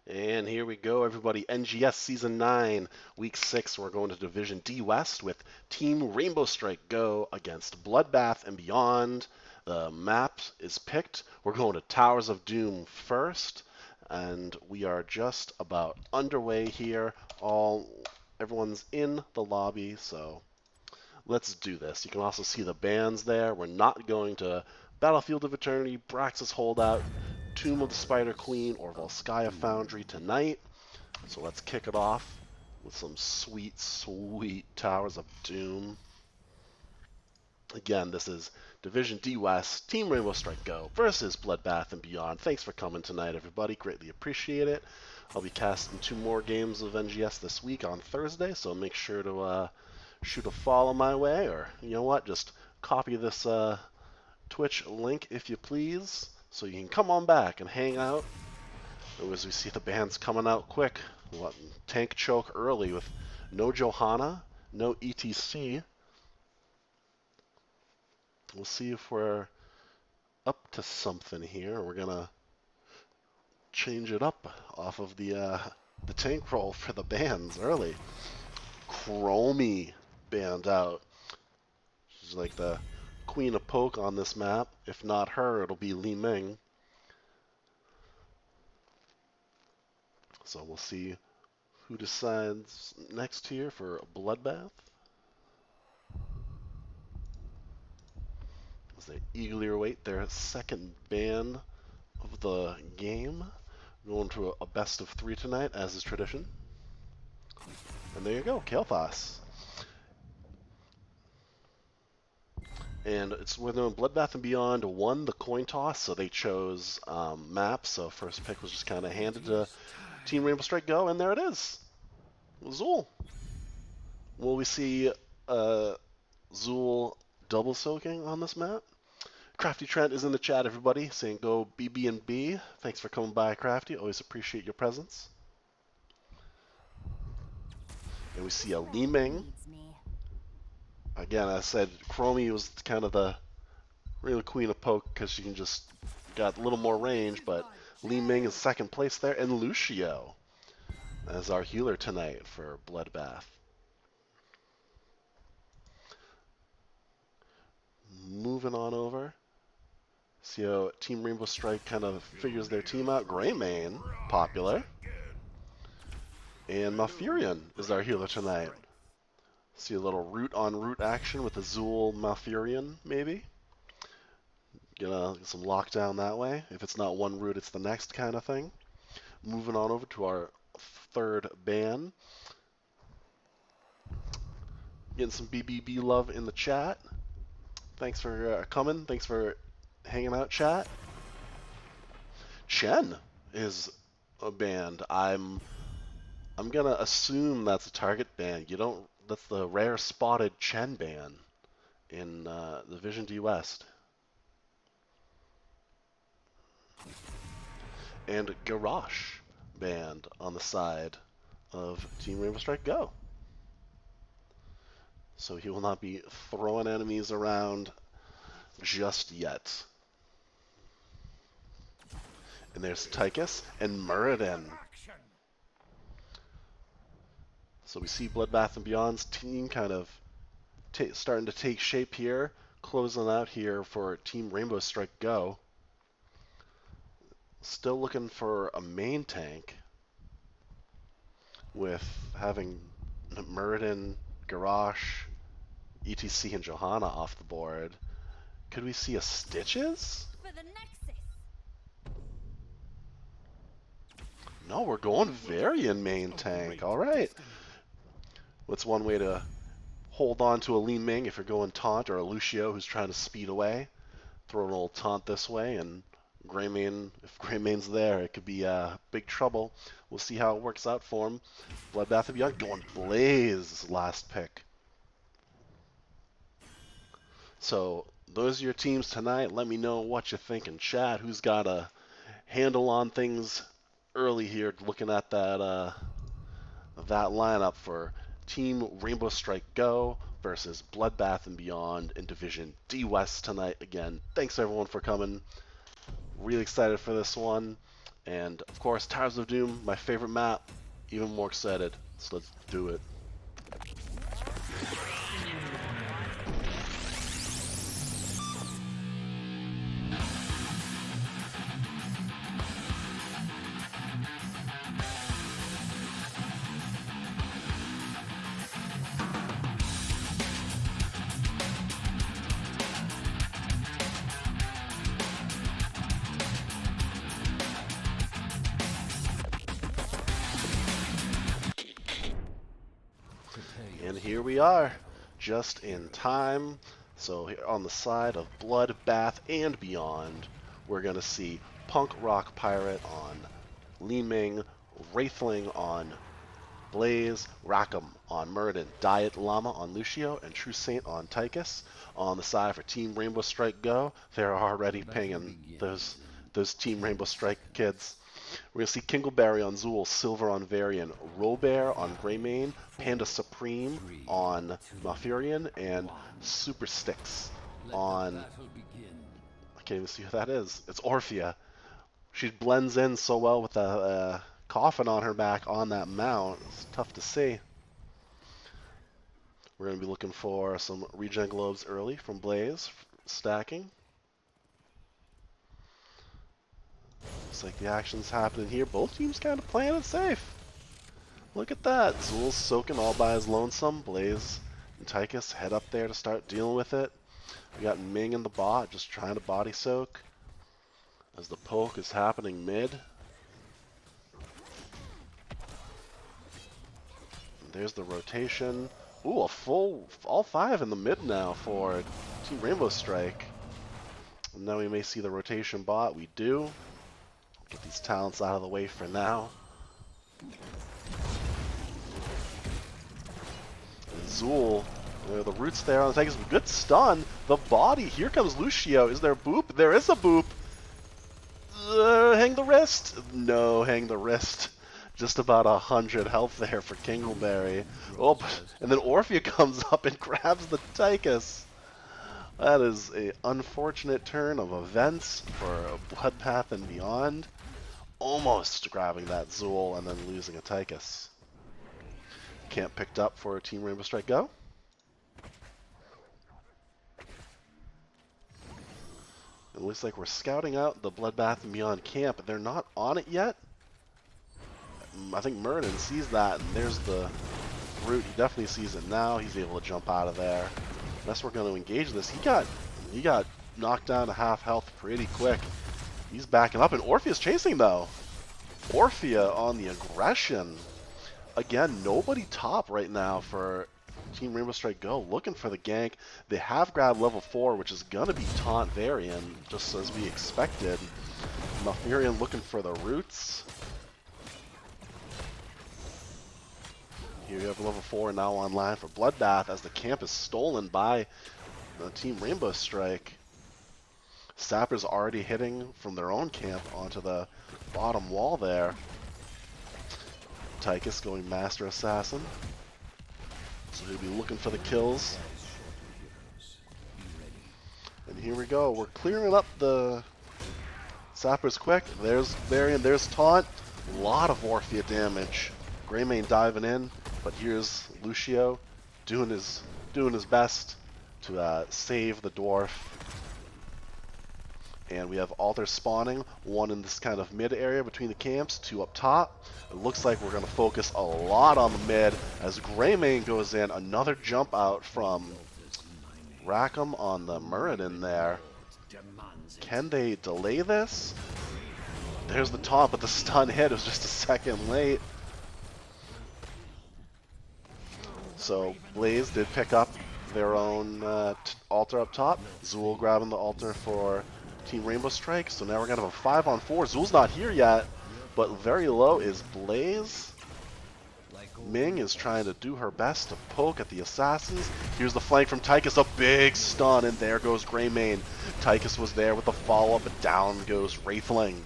And here we go, everybody. NGS Season 9, Week 6. We're going to Division D West with Team Rainbow Strike Go against Bloodbath and Beyond. The map is picked. We're going to Towers of Doom first, and we are just about underway here. Everyone's in the lobby, so let's do this. You can also see the bands there. We're not going to Battlefield of Eternity, Braxis Holdout, Tomb of the Spider Queen, or Volskaya Foundry tonight. So let's kick it off with some sweet, sweet Towers of Doom. Again, this is Division D West, Team Rainbow Strike Go versus Bloodbath and Beyond. Thanks for coming tonight, everybody. Greatly appreciate it. I'll be casting 2 more games of NGS this week on Thursday, so make sure to shoot a follow my way, or you know what, just copy this Twitch link if you please, so you can come on back and hang out. As we see the bands coming out quick. What, tank choke early with no Johanna, no ETC. We'll see if we're up to something here. We're gonna change it up off of the tank roll for the bands early. Chromie band out. She's like the queen of poke on this map. If not her, it'll be Li Ming. So we'll see who decides next here for Bloodbath. As they eagerly await their second ban of the game. Going to a best of 3 tonight, as is tradition. And there you go, Kael'thas. And it's with Bloodbath and Beyond won the coin toss, so they chose maps. So first pick was just kind of handed to Team Rainbow Strike Go, and there it is. Zool. Will we see Zool double soaking on this map? Crafty Trent is in the chat, everybody, saying go BB&B. Thanks for coming by, Crafty. Always appreciate your presence. And we see a Li Ming. Again, I said Chromie was kind of the real queen of poke because she can just got a little more range, but Li Ming is second place there, and Lucio as our healer tonight for Bloodbath. Moving on over. See how Team Rainbow Strike kind of figures their team out. Greymane, popular. And Malfurion is our healer tonight. See a little root on root action with Azul Malfurion, maybe. Get some lockdown that way. If it's not one root, it's the next kind of thing. Moving on over to our third ban. Getting some BBB love in the chat. Thanks for coming. Thanks for hanging out, chat. Chen is a band. I'm gonna assume that's a target band. That's the rare spotted Chen band in the Division D West. And Garrosh band on the side of Team Rainbow Strike Go. So he will not be throwing enemies around just yet. And there's Tychus and Muradin. So we see Bloodbath and Beyond's team kind of starting to take shape here. Closing out here for Team Rainbow Strike Go. Still looking for a main tank with having Muradin, Garrosh, ETC, and Johanna off the board. Could we see a Stitches? No, we're going Varian main tank. All right. What's one way to hold on to a Li Ming if you're going taunt, or a Lucio who's trying to speed away? Throw an old taunt this way, and Greymane, if Greymane's there, it could be big trouble. We'll see how it works out for him. Bloodbath and Beyond going Blaze last pick. So those are your teams tonight. Let me know what you think in chat. Who's got a handle on things early here, looking at that lineup for Team Rainbow Strike Go versus Bloodbath and Beyond in Division D West tonight. Again, thanks everyone for coming. Really excited for this one. And of course, Towers of Doom, my favorite map. Even more excited. So let's do it. And here we are, just in time. So here on the side of Bloodbath and Beyond, we're going to see Punk Rock Pirate on Li Ming, Wraithling on Blaze, Rackham on Muradin, Diet Llama on Lucio, and True Saint on Tychus. On the side for Team Rainbow Strike Go, they're already pinging those Team Rainbow Strike kids. We're going to see Kingleberry on Zool, Silver on Varian, Robert on Greymane, Panda Supreme on Malfurion, and Super Sticks on... I can't even see who that is. It's Orphea. She blends in so well with the coffin on her back on that mount. It's tough to see. We're going to be looking for some regen globes early from Blaze, stacking. Looks like the action's happening here. Both teams kind of playing it safe. Look at that. Zool's soaking all by his lonesome. Blaze and Tychus head up there to start dealing with it. We got Ming in the bot just trying to body soak as the poke is happening mid. And there's the rotation. Ooh, a full all 5 in the mid now for Team Rainbow Strike. And now we may see the rotation bot. We do. Get these talents out of the way for now. And Zool, the roots there on the tank is a good stun. The body, here comes Lucio. Is there a boop? There is a boop. Hang the wrist. No, hang the wrist. Just about 100 health there for Kingleberry. Oh, and then Orphea comes up and grabs the Tychus. That is an unfortunate turn of events for Bloodbath and Beyond. Almost grabbing that Zool and then losing a Tychus. Camp picked up for Team Rainbow Strike Go. It looks like we're scouting out the Bloodbath and Beyond camp. They're not on it yet. I think Muradin sees that, and there's the Brute. He definitely sees it now. He's able to jump out of there. Unless we're going to engage this. He got knocked down to half health pretty quick. He's backing up, and Orphea's chasing, though. Orphea on the aggression. Again, nobody top right now for Team Rainbow Strike Go. Looking for the gank. They have grabbed level 4, which is going to be Taunt Varian, just as we expected. Malfurion looking for the roots. Here we have level 4 now online for Bloodbath as the camp is stolen by Team Rainbow Strike. Sappers already hitting from their own camp onto the bottom wall there. Tychus going Master Assassin. So he'll be looking for the kills. And here we go. We're clearing up the Sappers quick. There's Varian, there's Taunt. A lot of Orphea damage. Greymane diving in, but here's Lucio doing his best to save the dwarf. And we have altars spawning, one in this kind of mid area between the camps, 2 up top. It looks like we're going to focus a lot on the mid as Greymane goes in. Another jump out from Rackham on the Muradin there. Can they delay this? There's the taunt, but the stun hit was just a second late. So Blaze did pick up their own altar up top. Zool grabbing the altar for Team Rainbow Strike. So now we're going to have a 5-on-4. Zool's not here yet, but very low is Blaze. Ming is trying to do her best to poke at the assassins. Here's the flank from Tychus, a big stun, and there goes Greymane. Tychus was there with the follow-up, but down goes Wraithling.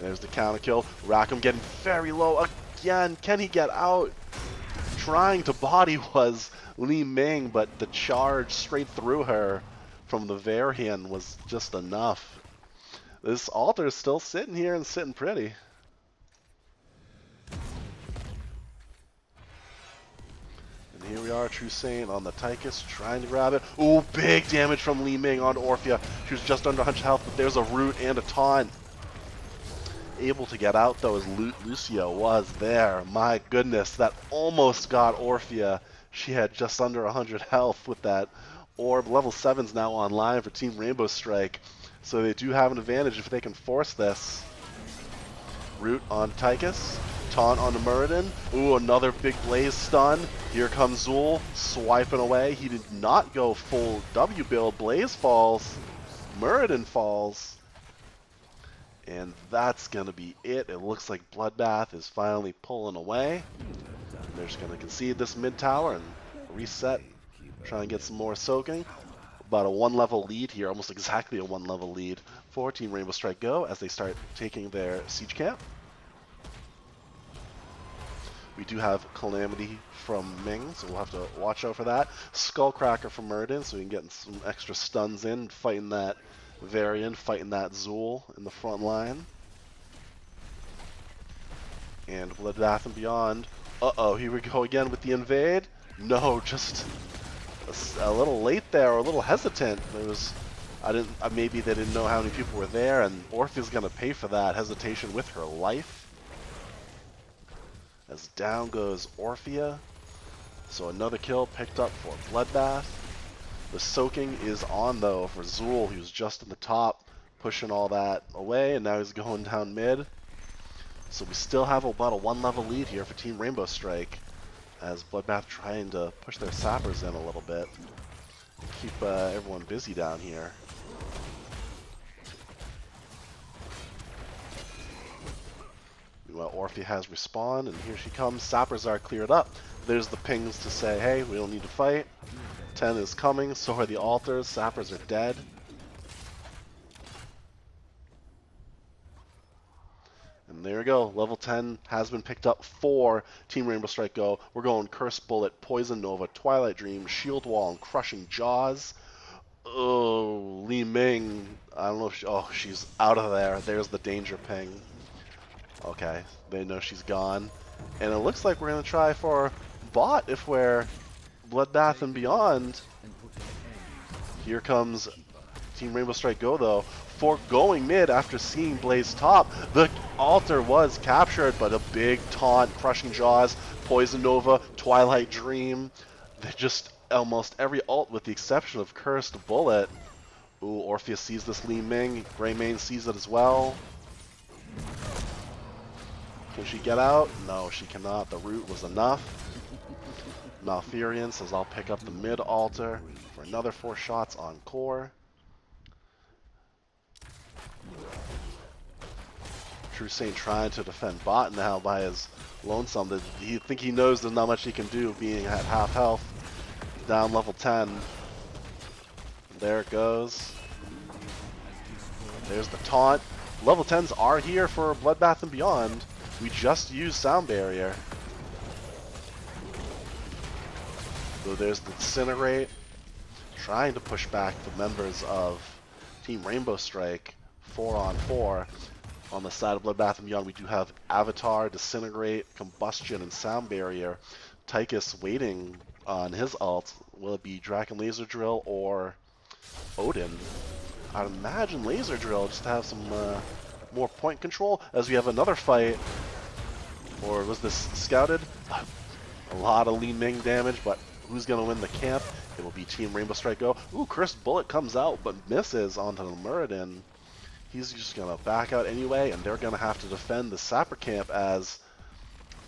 There's the counter kill. Rackham getting very low again. Can he get out? Trying to body was Li Ming, but the charge straight through her from the Varian was just enough. This altar is still sitting here and sitting pretty. And here we are, True Saint on the Tychus, trying to grab it. Ooh, big damage from Li Ming on Orphea. She was just under 100 health, but there's a root and a taunt. Able to get out, though, as Lucio was there. My goodness, that almost got Orphea. She had just under 100 health with that orb. Level 7's now online for Team Rainbow Strike, so they do have an advantage if they can force this. Root on Tychus. Taunt on the Muradin. Ooh, another big blaze stun. Here comes Zul, swiping away. He did not go full W build. Blaze falls. Muradin falls. And that's going to be it. It looks like Bloodbath is finally pulling away. They're just going to concede this mid tower and reset. Try and get some more soaking. About a 1-level lead here, almost exactly a 1-level lead for Team Rainbow Strike Go as they start taking their siege camp. We do have Calamity from Ming, so we'll have to watch out for that. Skullcracker from Muradin, so we can get some extra stuns in, fighting that Varian, fighting that Zul in the front line. And Bloodbath and Beyond. Uh-oh, here we go again with the invade. No, just a little late there, or a little hesitant. There was, maybe they didn't know how many people were there, and Orphea's gonna pay for that hesitation with her life. As down goes Orphea. So another kill picked up for Bloodbath. The soaking is on, though, for Zul, who's just in the top, pushing all that away, and now he's going down mid. So we still have about a 1-level lead here for Team Rainbow Strike, as Bloodbath trying to push their sappers in a little bit. Keep everyone busy down here. Well, Orphea has respawned, and here she comes. Sappers are cleared up. There's the pings to say, hey, we don't need to fight. 10 is coming, so are the altars. Sappers are dead. And there we go. Level 10 has been picked up for Team Rainbow Strike Go. We're going Curse Bullet, Poison Nova, Twilight Dream, Shield Wall, and Crushing Jaws. Oh, Li Ming. I don't know if she's out of there. There's the danger ping. Okay, they know she's gone. And it looks like we're going to try for bot if we're Bloodbath and Beyond. Here comes Team Rainbow Strike Go, though, for going mid after seeing Blaze top. The altar was captured, but a big taunt, Crushing Jaws, Poison Nova, Twilight Dream. They just almost every ult with the exception of Cursed Bullet. Ooh, Orpheus sees this Li Ming. Greymane sees it as well. Can she get out? No, she cannot. The root was enough. Malfurion says I'll pick up the mid altar for another 4 shots on core. True Saint trying to defend bot now by his lonesome. He think he knows there's not much he can do being at half health. Down level 10. There it goes. There's the taunt. Level 10s are here for Bloodbath and Beyond. We just used Sound Barrier. So there's the Incinerate. Trying to push back the members of Team Rainbow Strike 4-on-4. On the side of Bloodbath and Beyond, we do have Avatar, Disintegrate, Combustion, and Sound Barrier. Tychus waiting on his ult. Will it be Draken Laser Drill or Odin? I'd imagine Laser Drill just to have some more point control, as we have another fight. Or was this scouted? A lot of Li Ming damage, but who's going to win the camp? It will be Team Rainbow Strike Go. Ooh, Cursed Bullet comes out, but misses onto the Muradin. He's just going to back out anyway, and they're going to have to defend the Sapper camp as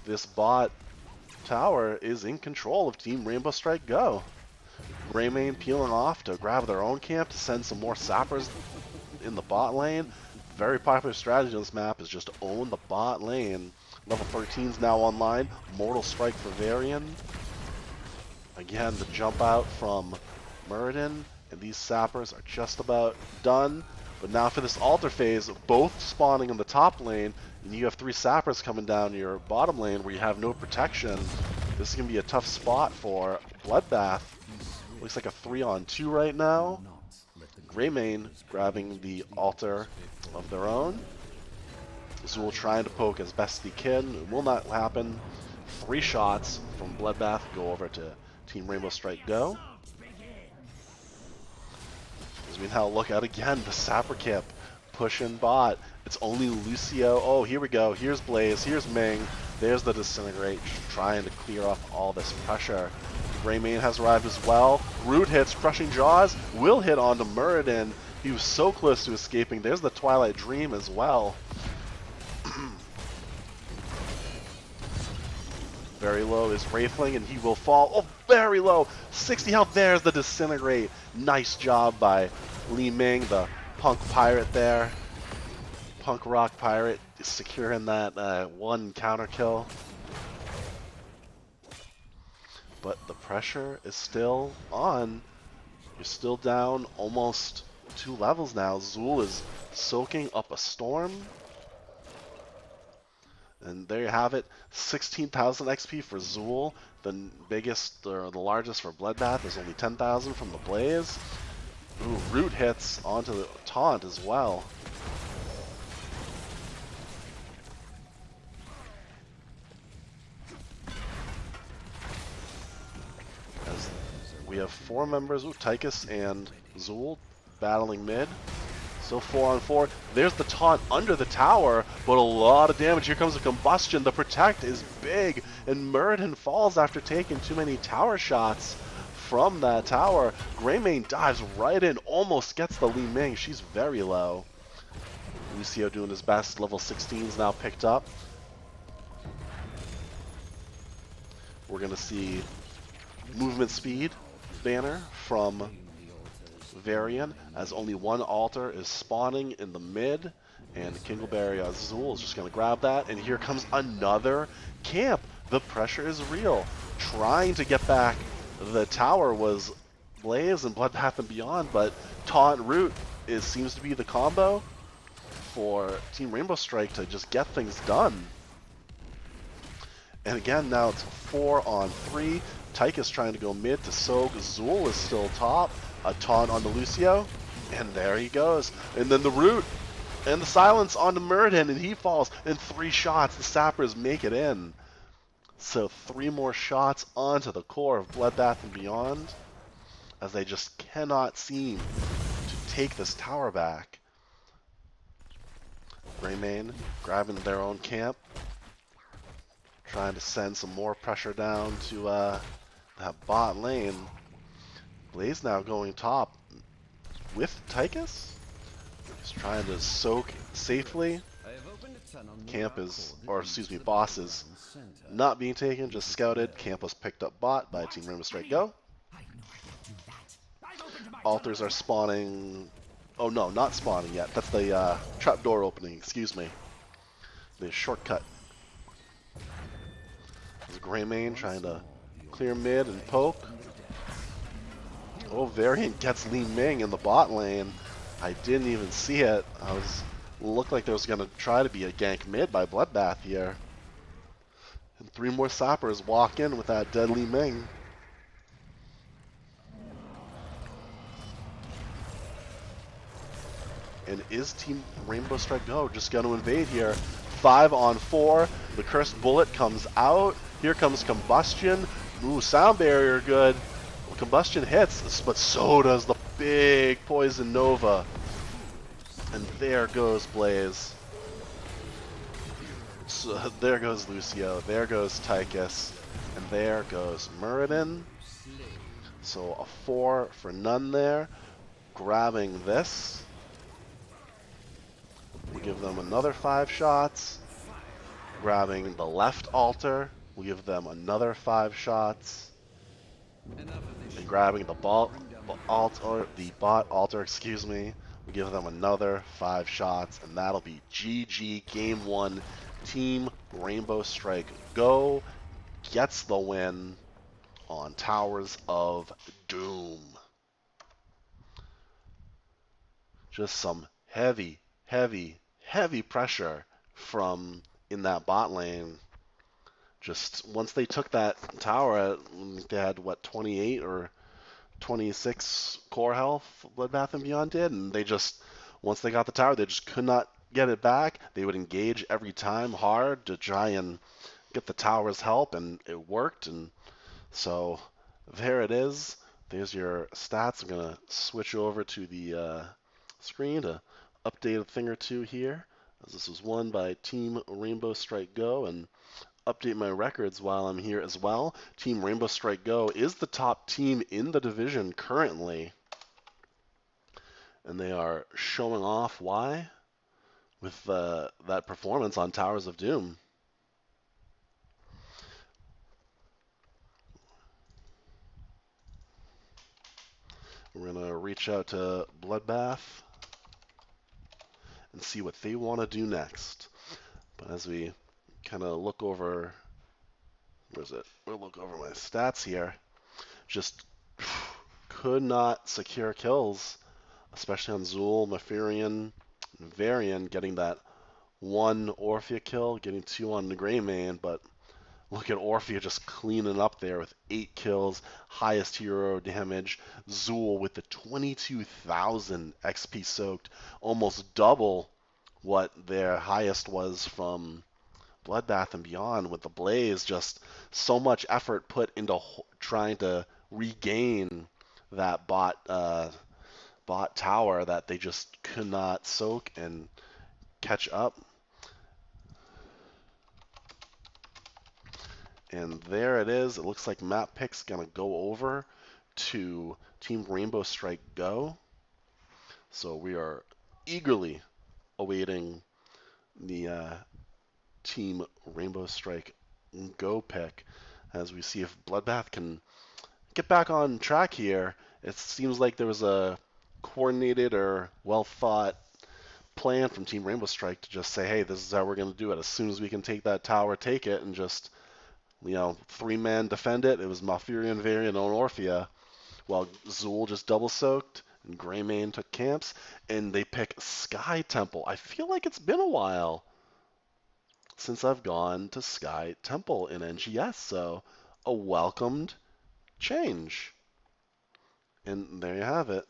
this bot tower is in control of Team Rainbow Strike Go. Greymane peeling off to grab their own camp to send some more Sappers in the bot lane. Very popular strategy on this map is just own the bot lane. Level 13 is now online. Mortal Strike for Varian. Again, the jump out from Muradin, and these Sappers are just about done. But now for this altar phase, both spawning in the top lane, and you have 3 Sappers coming down your bottom lane where you have no protection. This is going to be a tough spot for Bloodbath. Looks like a 3-on-2 right now. Greymane grabbing the altar of their own. Zool trying to poke as best he can. It will not happen. 3 shots from Bloodbath go over to Team Rainbow Strike Go. As we now look out again, the Sapper Camp pushing bot. It's only Lucio. Oh, here we go. Here's Blaze. Here's Ming. There's the Disintegrate, trying to clear off all this pressure. Greymane has arrived as well. Root hits, Crushing Jaws will hit onto Muradin. He was so close to escaping. There's the Twilight Dream as well. Very low is Wraithling, and he will fall. Oh, very low. 60 health. There's the Disintegrate. Nice job by Li Ming, the Punk Pirate there. Punk Rock Pirate securing that 1 counter kill. But the pressure is still on. You're still down almost 2 levels now. Zool is soaking up a storm. And there you have it, 16,000 XP for Zool. The biggest, or the largest for Bloodbath is only 10,000 from the Blaze. Ooh, root hits onto the taunt as well. As we have 4 members, Tychus and Zool battling mid. Still 4 on 4. There's the taunt under the tower, but a lot of damage. Here comes the combustion. The protect is big, and Muradin falls after taking too many tower shots from that tower. Greymane dives right in, almost gets the Li Ming. She's very low. Lucio doing his best. Level 16 is now picked up. We're going to see movement speed banner from Varian, as only 1 altar is spawning in the mid, and Kingleberry Azul is just going to grab that, and here comes another camp. The pressure is real. Trying to get back the tower was Blaze and Bloodbath and Beyond, but Taunt Root seems to be the combo for Team Rainbow Strike to just get things done. And again, now it's 4 on 3. Tychus trying to go mid to soak. Zool is still top. A taunt onto Lucio, and there he goes. And then the root and the silence onto Muradin, and he falls. And 3 shots, the Sappers make it in. So 3 more shots onto the core of Bloodbath and Beyond, as they just cannot seem to take this tower back. Greymane grabbing their own camp, trying to send some more pressure down to that bot lane. Blaze now going top with Tychus. He's trying to soak safely. Camp is, or excuse me, boss is not being taken, just scouted. Camp was picked up bot by Team Rainbow Strike Go. Altars are spawning. Oh no, not spawning yet. That's the trapdoor opening, excuse me. The shortcut. There's Greymane trying to clear mid and poke. Oh, Variant gets Li Ming in the bot lane. I didn't even see it. Looked like there was going to try to be a gank mid by Bloodbath here. And 3 more Sappers walk in with that dead Li Ming. And is Team Rainbow Strike Go just going to invade here? 5 on 4. The Cursed Bullet comes out. Here comes Combustion. Ooh, Sound Barrier good. Combustion hits, but so does the big Poison Nova. And there goes Blaze. So there goes Lucio, there goes Tychus, and there goes Muradin. So a 4 for none there. Grabbing this. We give them another 5 shots. Grabbing the left altar. We give them another 5 shots. And grabbing the bot altar, excuse me, we give them another 5 shots, and that'll be GG Game 1. Team Rainbow Strike Go gets the win on Towers of Doom. Just some heavy pressure from in that bot lane. Just once they took that tower, they had what, 28 or 26 core health Bloodbath and Beyond did, and they just once they got the tower, they just could not get it back. They would engage every time hard to try and get the tower's help, and it worked. And so there it is. There's your stats. I'm gonna switch over to the screen to update a thing or two here, as this was won by Team Rainbow Strike Go, and update my records while I'm here as well. Team Rainbow Strike Go is the top team in the division currently, and they are showing off why with that performance on Towers of Doom. We're going to reach out to Bloodbath and see what they want to do next. But as we kind of look over, where's it? We'll look over my stats here. Just could not secure kills, especially on Zool, Mafurian, and Varian, getting that one Orphea kill, getting two on the Greymane, but look at Orphea just cleaning up there with 8 kills, highest hero damage. Zool with the 22,000 XP soaked, almost double what their highest was from Bloodbath and Beyond with the Blaze. Just so much effort put into trying to regain that bot tower that they just could not soak and catch up. And there it is. It looks like map pick's gonna go over to Team Rainbow Strike Go. So we are eagerly awaiting the Team Rainbow Strike Go pick as we see if Bloodbath can get back on track here. It seems like there was a coordinated or well thought plan from Team Rainbow Strike to just say, hey, this is how we're going to do it. As soon as we can take that tower, take it, and just, 3-man defend it. It was Malfurion, Varian, and Orphea, while Zool just double soaked and Greymane took camps, and they pick Sky Temple. I feel like it's been a while since I've gone to Sky Temple in NGS, so a welcomed change. And there you have it.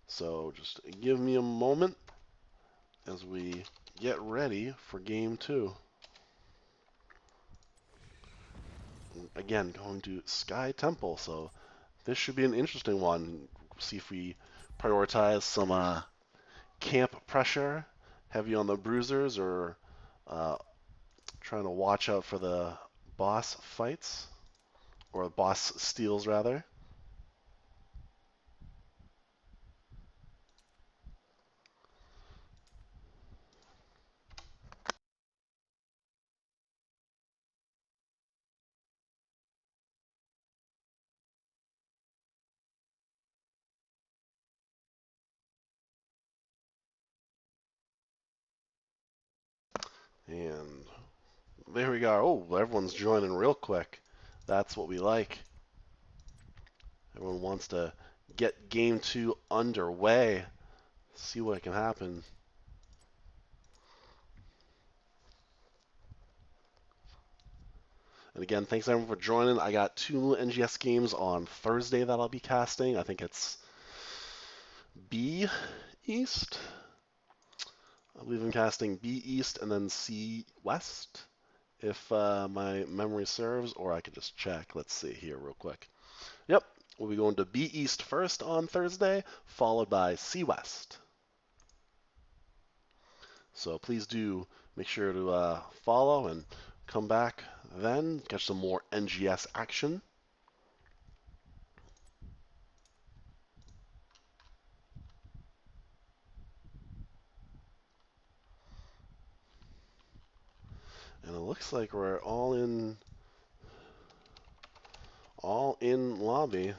So just give me a moment as we get ready for game 2. Again, going to Sky Temple, so this should be an interesting one. See if we prioritize some camp pressure, heavy on the bruisers, or uh, trying to watch out for the boss fights, or boss steals rather. And there we go. Oh, everyone's joining real quick. That's what we like. Everyone wants to get game 2 underway. See what can happen. And again, thanks everyone for joining. I got 2 NGS games on Thursday that I'll be casting. I think it's B East. I believe I'm casting B East and then C West, if my memory serves, or I could just check. Let's see here real quick. Yep, we'll be going to B East first on Thursday, followed by C West. So please do make sure to follow and come back then, catch some more NGS action. And it looks like we're all in lobby.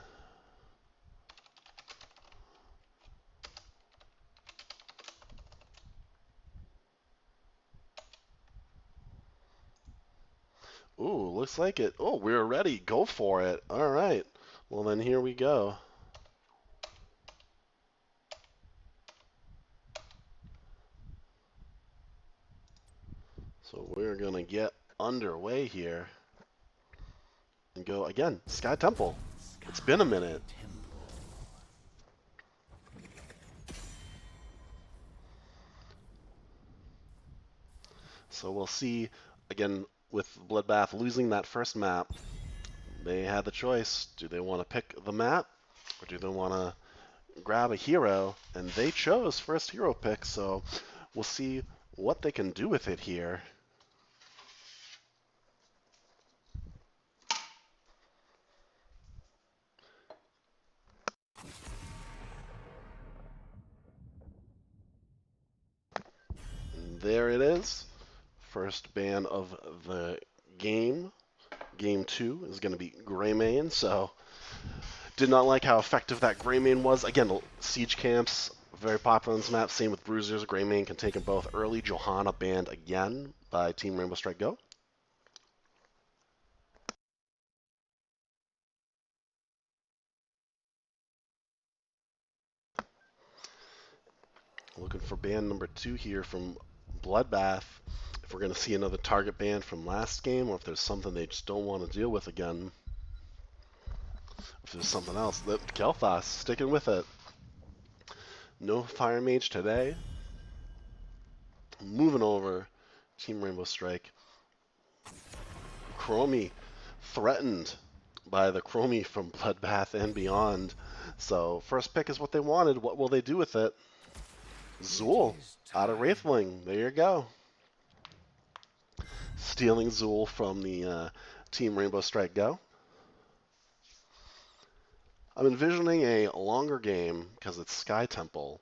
Ooh, looks like it. Oh, we're ready. Go for it. All right. Well, then here we go. So we're going to get underway here. and go again. Sky Temple. It's been a minute. So we'll see, again, with Bloodbath losing that first map, they had the choice. Do they want to pick the map, or do they want to grab a hero? And they chose first hero pick, so we'll see what they can do with it here. And there it is. First ban of the game. Game 2 is going to be Greymane, so did not like how effective that Greymane was. Again, siege camps, very popular on this map. Same with Bruisers. Greymane can take them both early. Johanna banned again by Team Rainbow Strike Go. Looking for ban number 2 here from Bloodbath. If we're going to see another target ban from last game, or if there's something they just don't want to deal with again. If there's something else. Kel'Thas sticking with it. No Fire Mage today. Moving over. Team Rainbow Strike. Chromie threatened by the Chromie from Bloodbath and beyond. So first pick is what they wanted. What will they do with it? Zool out of Wraithling. There you go. Stealing Zool from the Team Rainbow Strike Go. I'm envisioning a longer game because it's Sky Temple.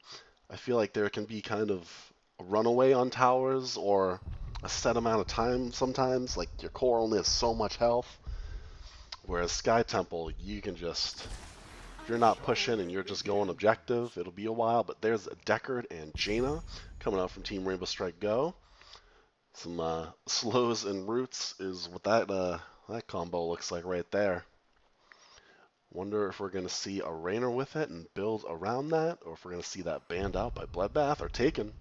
I feel like there can be kind of a runaway on towers or a set amount of time sometimes. Like your core only has so much health. Whereas Sky Temple, you can just, if you're not pushing and you're just going objective, it'll be a while. But there's Deckard and Jaina coming out from Team Rainbow Strike Go. Some slows and roots is what that combo looks like right there. Wonder if we're going to see a Rainer with it and build around that, or if we're going to see that banned out by Bloodbath or taken.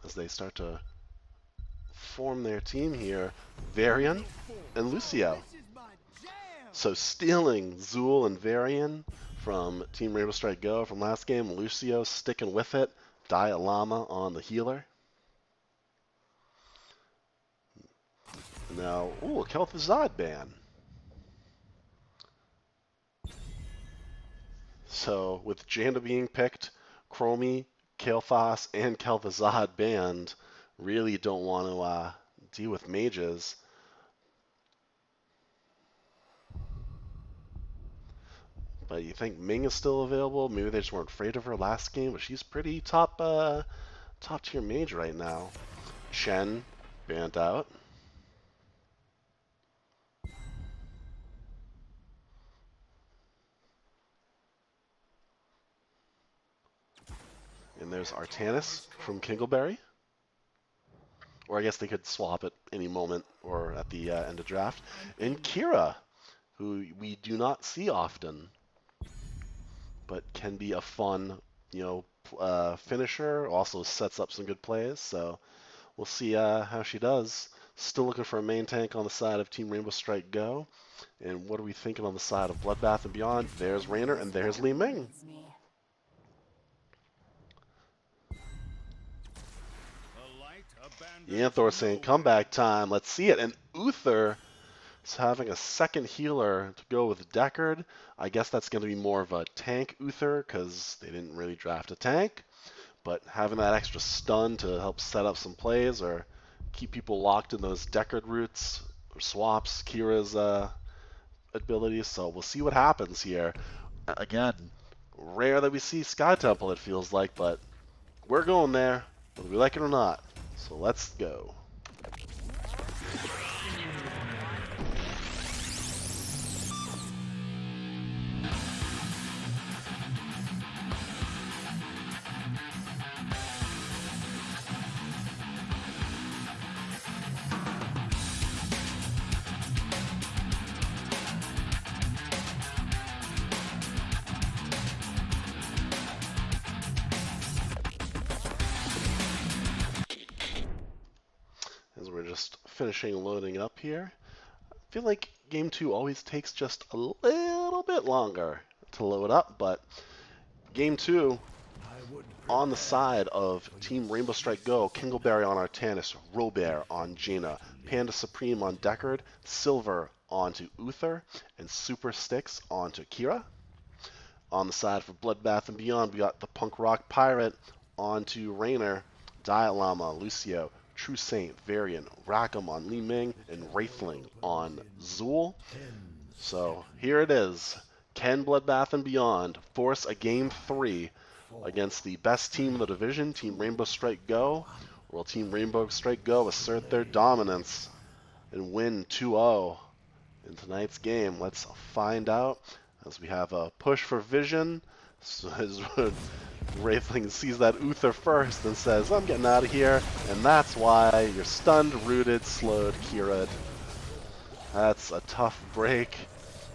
As they start to form their team here, Varian and Lucio. So stealing Zool and Varian from Team Rainbow Strike Go from last game. Lucio sticking with it. Dialama on the healer. Now, ooh, a Kel'Thuzad ban. So with Jaina being picked, Chromie, Kael'thas, and Kel'Thuzad banned, really don't want to deal with mages. But you think Ming is still available? Maybe they just weren't afraid of her last game, but she's pretty top tier mage right now. Shen banned out. And there's Artanis from Kingleberry. Or I guess they could swap at any moment or at the end of draft. And Kira, who we do not see often, but can be a fun, finisher. Also sets up some good plays. So we'll see how she does. Still looking for a main tank on the side of Team Rainbow Strike Go. And what are we thinking on the side of Bloodbath and Beyond? There's Rainer and there's Li Ming. Yanthor saying comeback time. Let's see it. And Uther is having a second healer to go with Deckard. I guess that's going to be more of a tank Uther because they didn't really draft a tank. But having that extra stun to help set up some plays or keep people locked in those Deckard routes or swaps Kira's abilities. So we'll see what happens here. Again, rare that we see Sky Temple, it feels like, but we're going there, whether we like it or not. So let's go. finishing loading up here. I feel like game 2 always takes just a little bit longer to load up, but game 2 on the side of Team Rainbow Strike Go, Kingleberry on Artanis, Robert on Jaina, Panda Supreme on Deckard, Silver onto Uther, and Super Sticks onto Kira. On the side for Bloodbath and Beyond, we got the Punk Rock Pirate onto Raynor, Diet Llama, Lucio, True Saint, Varian, Rackham on Li Ming, and Wraithling on Zool. So here it is. Can Bloodbath and Beyond force a Game 3 against the best team in the division, Team Rainbow Strike Go? Or will Team Rainbow Strike Go assert their dominance and win 2-0 in tonight's game? Let's find out as we have a push for vision. So as Wraithling sees that Uther first and says, I'm getting out of here, and that's why you're stunned, rooted, slowed, Kira'd. That's a tough break.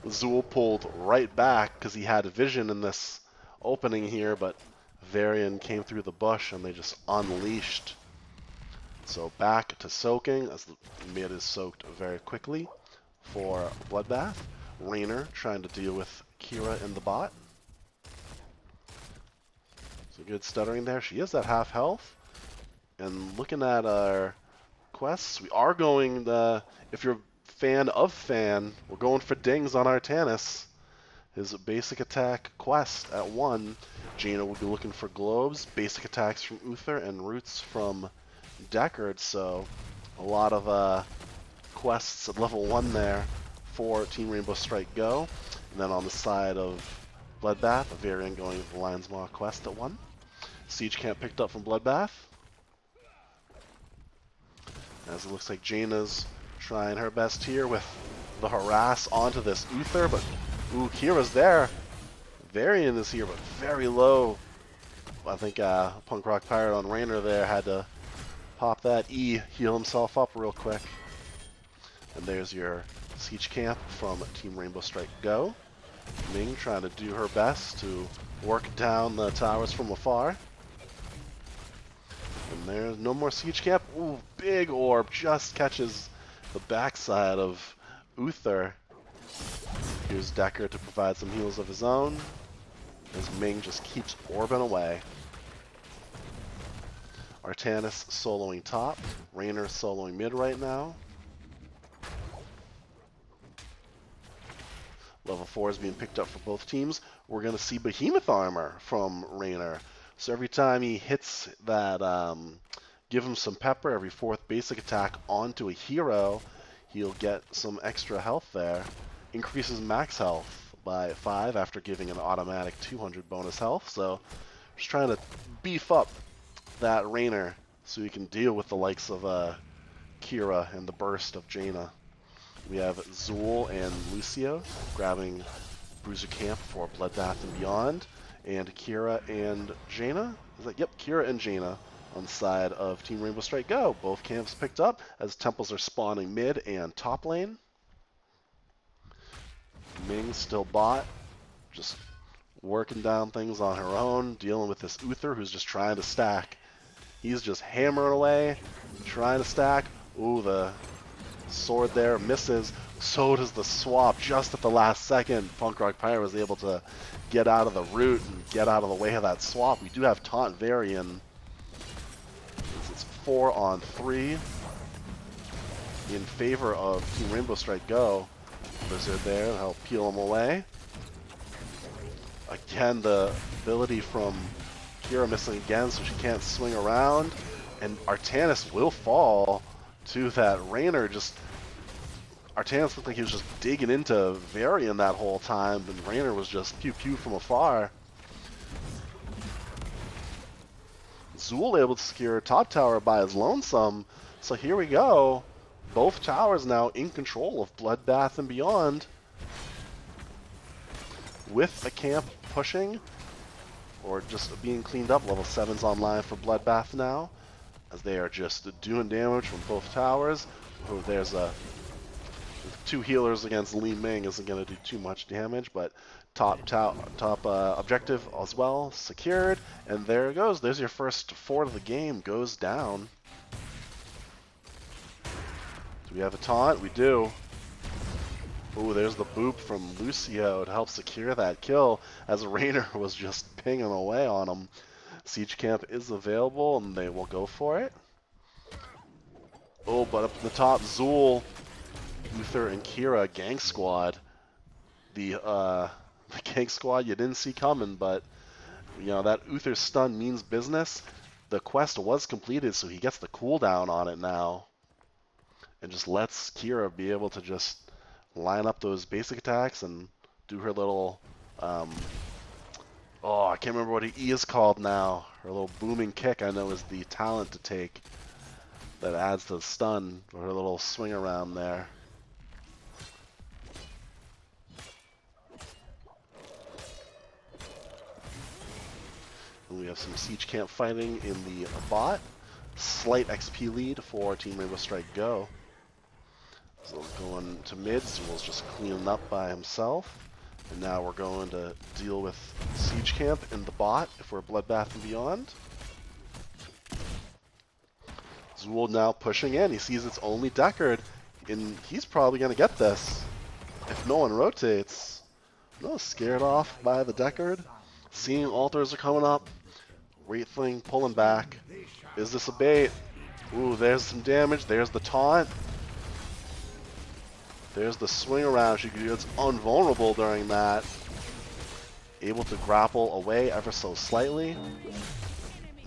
Zool pulled right back because he had vision in this opening here, but Varian came through the bush and they just unleashed. So back to soaking as the mid is soaked very quickly for Bloodbath. Raynor trying to deal with Kira in the bot. So good stuttering there. She is at half health. And looking at our quests, we are going if you're a fan of Fan, we're going for dings on Artanis. His basic attack quest at 1. Jaina will be looking for globes, basic attacks from Uther, and roots from Deckard. So a lot of quests at level 1 there for Team Rainbow Strike Go. And then on the side of Bloodbath, a variant going with the Lion's Maw quest at 1. Siege Camp picked up from Bloodbath. As it looks like Jaina's trying her best here with the harass onto this Uther, but ooh, Kira's there. Varian is here, but very low. I think Punk Rock Pirate on Raynor there had to pop that E, heal himself up real quick. And there's your Siege Camp from Team Rainbow Strike Go. Ming trying to do her best to work down the towers from afar. And there's no more Siege Camp. Ooh, big orb just catches the backside of Uther. Here's Deckard to provide some heals of his own, as Ming just keeps orbing away. Artanis soloing top, Raynor soloing mid right now. Level 4 is being picked up for both teams. We're going to see Behemoth Armor from Raynor. So every time he hits that, give him some pepper, every 4th basic attack onto a hero, he'll get some extra health there. Increases max health by 5 after giving an automatic 200 bonus health. So just trying to beef up that Raynor so he can deal with the likes of Kira and the burst of Jaina. We have Zool and Lucio grabbing Bruiser Camp for Bloodbath and Beyond. And Kira and Jaina. Is that, yep, Kira and Jaina on the side of Team Rainbow Strike Go. Both camps picked up as temples are spawning mid and top lane. Ming still bot, just working down things on her own, dealing with this Uther who's just trying to stack. He's just hammering away, trying to stack. Ooh, the sword there misses. So does the swap just at the last second. Punk Rock Pirate was able to get out of the root and get out of the way of that swap. We do have Taunt Varian. It's 4 on 3 in favor of Team Rainbow Strike Go. Blizzard there to help peel him away. Again, the ability from Kira missing again, so she can't swing around. And Artanis will fall to that Raynor. Just Artanis looked like he was just digging into Varian that whole time, and Raynor was just pew-pew from afar. Zool able to secure top tower by his lonesome. So here we go. Both towers now in control of Bloodbath and Beyond. With the camp pushing, or just being cleaned up. Level 7's online for Bloodbath now, as they are just doing damage from both towers. Oh, there's a 2 healers against Li Ming isn't going to do too much damage, but top objective as well secured, and there it goes. There's your first 4 of the game goes down. Do we have a taunt? We do. Ooh, there's the boop from Lucio to help secure that kill as Raynor was just pinging away on him. Siege Camp is available and they will go for it. Oh, but up at the top, Zool, Uther, and Kira, Gang Squad. The Gang Squad you didn't see coming, but you know, that Uther stun means business. The quest was completed, so he gets the cooldown on it now. And just lets Kira be able to just line up those basic attacks and do her little, oh, I can't remember what he is called now. Her little booming kick, I know, is the talent to take that adds to the stun, or her little swing around there. And we have some Siege Camp fighting in the bot. Slight XP lead for Team Rainbow Strike Go. So going to mid, Zool's just cleaning up by himself. And now we're going to deal with Siege Camp in the bot if we're Bloodbath and Beyond. Zool now pushing in. He sees it's only Deckard, and he's probably going to get this if no one rotates. No, scared off by the Deckard. Seeing altars are coming up. Wraithling pulling back. Is this a bait? Ooh, there's some damage. There's the taunt. There's the swing around. She gets invulnerable during that. Able to grapple away ever so slightly.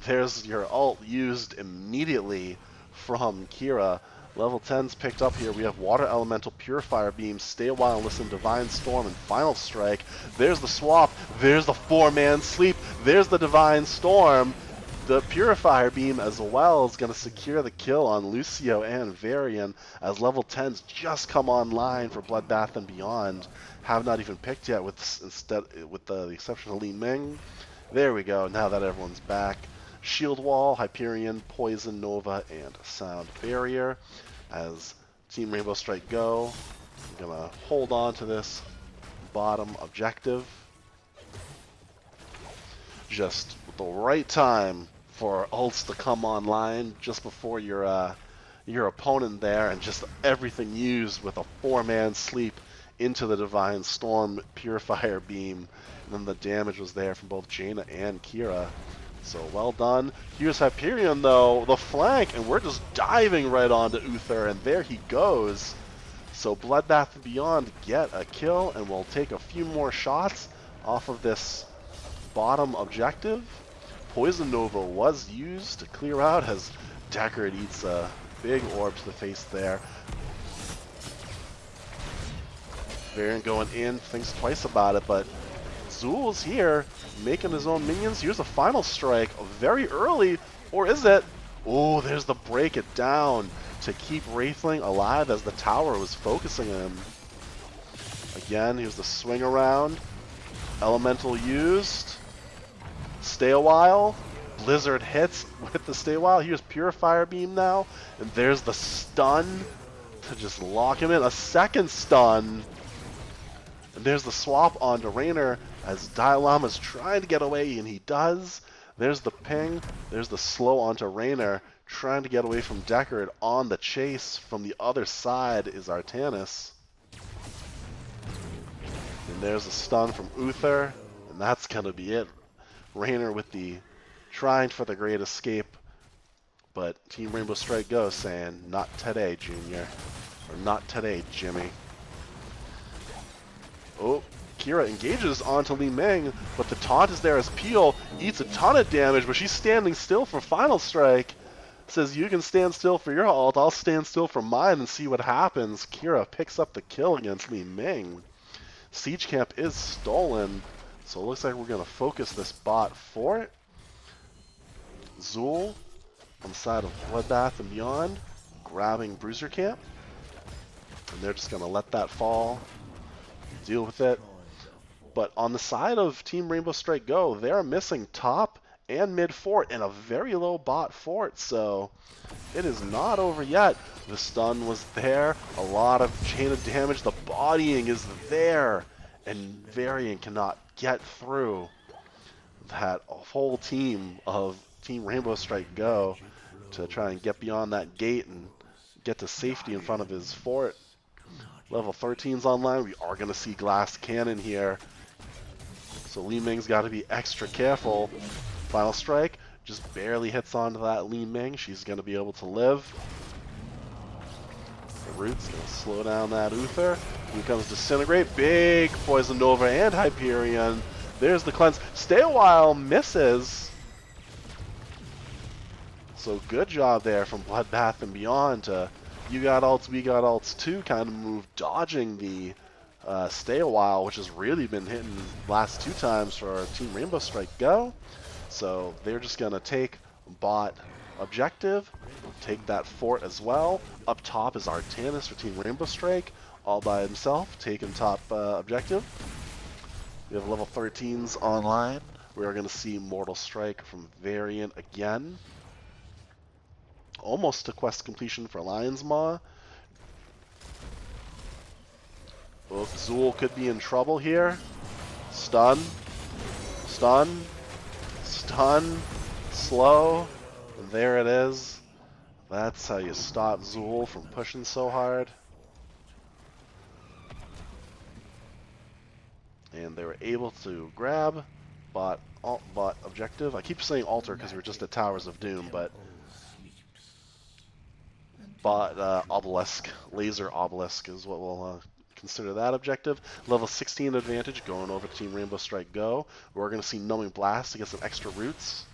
There's your ult used immediately from Kira. Level 10's picked up here. We have Water Elemental, Purifier Beam, Stay a While, Listen, Divine Storm, and Final Strike. There's the swap. There's the 4-man sleep. There's the Divine Storm. The Purifier Beam as well is going to secure the kill on Lucio and Varian as level 10's just come online for Bloodbath and Beyond. Have not even picked yet with the exception of Li Ming. There we go. Now that everyone's back. Shield Wall, Hyperion, Poison, Nova, and Sound Barrier. As Team Rainbow Strike Go, I'm going to hold on to this bottom objective. Just the right time for ults to come online just before your opponent there, and just everything used with a 4-man sleep into the Divine Storm, Purifier Beam, and then the damage was there from both Jaina and Kira. So well done. Here's Hyperion though, the flank, and we're just diving right onto Uther, and there he goes. So Bloodbath and Beyond get a kill, and we'll take a few more shots off of this bottom objective. Poison Nova was used to clear out as Deckard eats a big orb to the face there. Varian going in, thinks twice about it, but Zool's here, making his own minions. Here's a Final Strike, very early, or is it? Oh, there's the break it down to keep Wraithling alive as the tower was focusing him. Again, here's the swing around. Elemental used. Stay a while. Blizzard hits with the stay a while. Here's Purifier Beam now, and there's the stun to just lock him in. A second stun. And there's the swap onto Raynor as Dialama's trying to get away, and he does. There's the ping. There's the slow onto Raynor, trying to get away from Deckard. On the chase from the other side is Artanis. And there's a stun from Uther, and that's going to be it. Raynor with the trying for the great escape, but Team Rainbow Strike Go saying, not today, Junior. Or not today, Jimmy. Oh, Kira engages onto Li Ming, but the taunt is there as Peel eats a ton of damage, but she's standing still for Final Strike. Says, you can stand still for your ult, I'll stand still for mine and see what happens. Kira picks up the kill against Li Ming. Siege Camp is stolen, so it looks like we're going to focus this bot for it. Zool on the side of Bloodbath and Beyond, grabbing Bruiser Camp. And they're just going to let that fall, deal with it. But on the side of Team Rainbow Strike Go, they're missing top and mid fort and a very low bot fort, so it is not over yet. The stun was there, a lot of chain of damage, the bodying is there, and Varian cannot get through that whole team of Team Rainbow Strike Go to try and get beyond that gate and get to safety in front of his fort. Level 13's online. We are going to see glass cannon here. So Li Ming's got to be extra careful. Final strike just barely hits onto that Li Ming. She's going to be able to live. The root's going to slow down that Uther. Here comes Disintegrate. Big Poison Nova and Hyperion. There's the cleanse. Stay a while. Misses. So good job there from Bloodbath and Beyond to you got ults, we got ults too kind of move, dodging the stay a while, which has really been hitting last 2 times for our Team Rainbow Strike Go. So they're just going to take bot objective, take that fort as well. Up top is Artanis for Team Rainbow Strike, all by himself, taking top objective. We have level 13s online. We are going to see Mortal Strike from Variant again. Almost to quest completion for Lion's Maw. Oh, Zool could be in trouble here. Stun. Stun. Stun. Slow. And there it is. That's how you stop Zool from pushing so hard. And they were able to grab bot objective. I keep saying altar because we're just at Towers of Doom, but bot obelisk, laser obelisk is what we'll consider that objective. Level 16 advantage going over to Team Rainbow Strike Go. We're going to see Numbing Blast to get some extra roots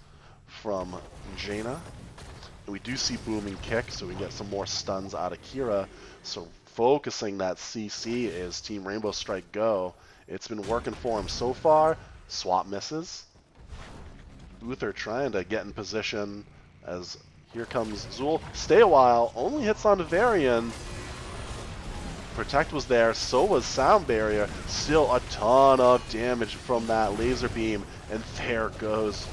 from Jaina. And we do see Booming Kick, so we get some more stuns out of Kira. So focusing that CC is Team Rainbow Strike Go. It's been working for him so far. Swap misses. Uther trying to get in position as here comes Zool. Stay a while. Only hits onto Varian. Protect was there. So was Sound Barrier. Still a ton of damage from that laser beam. And there goes